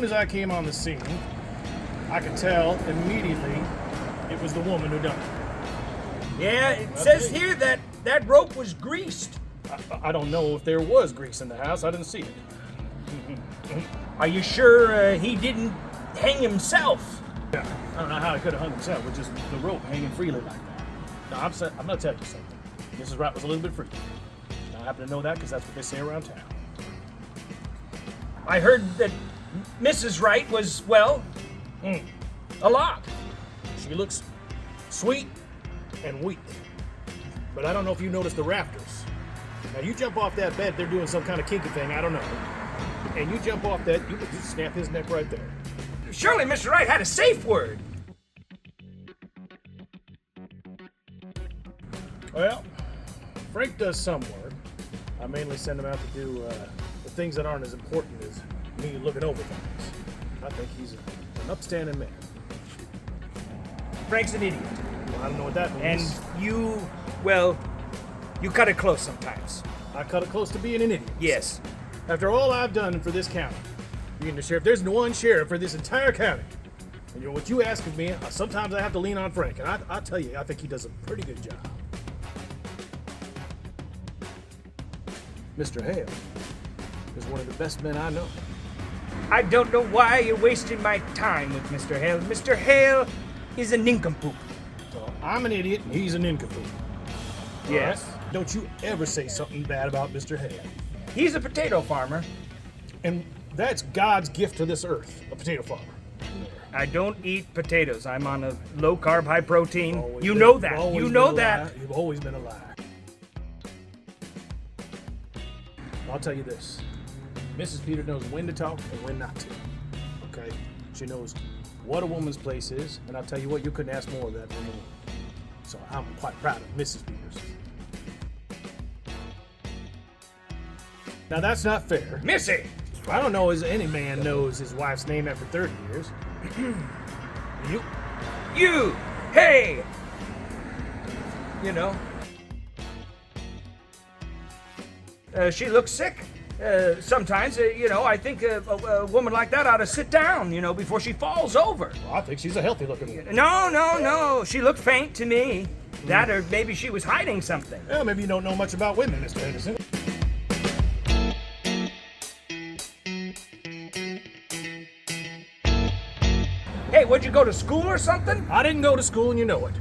soon as I came on the scene, I could tell immediately it was the woman who done it. Yeah, it says here that that rope was greased. I don't know if there was grease in the house. I didn't see it. Are you sure he didn't hang himself? Yeah, I don't know how he could have hung himself with just the rope hanging freely like that. Now, I'm going to tell you something. Mrs. Wright was a little bit freaky. I happen to know that because that's what they say around town. I heard that Mrs. Wright was, well, a lot. She looks sweet and weak. But I don't know if you noticed the rafters. Now, you jump off that bed, they're doing some kind of kinky thing, I don't know. And you jump off that, you could just snap his neck right there. Surely Mr. Wright had a safe word. Well, Frank does some work. I mainly send him out to do the things that aren't as important as me looking over things. I think he's an upstanding man. Frank's an idiot. Well, I don't know what that means. And you, well, you cut it close sometimes. I cut it close to being an idiot. Yes. After all I've done for this county, being the sheriff, there's one sheriff for this entire county. And you know what you ask of me, sometimes I have to lean on Frank. And I tell you, I think he does a pretty good job. Mr. Hale is one of the best men I know. I don't know why you're wasting my time with Mr. Hale. Mr. Hale is a nincompoop. So I'm an idiot and he's a nincompoop. Yes. Right? Don't you ever say something bad about Mr. Hale. He's a potato farmer. And that's God's gift to this earth, a potato farmer. I don't eat potatoes. I'm on a low carb, high protein. You Been- know that. you've always You been know a that. liar. You've always been a liar. I'll tell you this. Mrs. Peters knows when to talk and when not to. Okay? She knows what a woman's place is, and I'll tell you what, you couldn't ask more of that from me. So I'm quite proud of Mrs. Peters. Now that's not fair. Missy! I don't know as any man knows his wife's name after 30 years. You! Hey! You know. She looks sick. Sometimes, I think a woman like that ought to sit down, before she falls over. Well, I think she's a healthy looking woman. No. She looked faint to me. That or maybe she was hiding something. Well, maybe you don't know much about women, Mr. Henderson. Hey, would you go to school or something? I didn't go to school and you know it.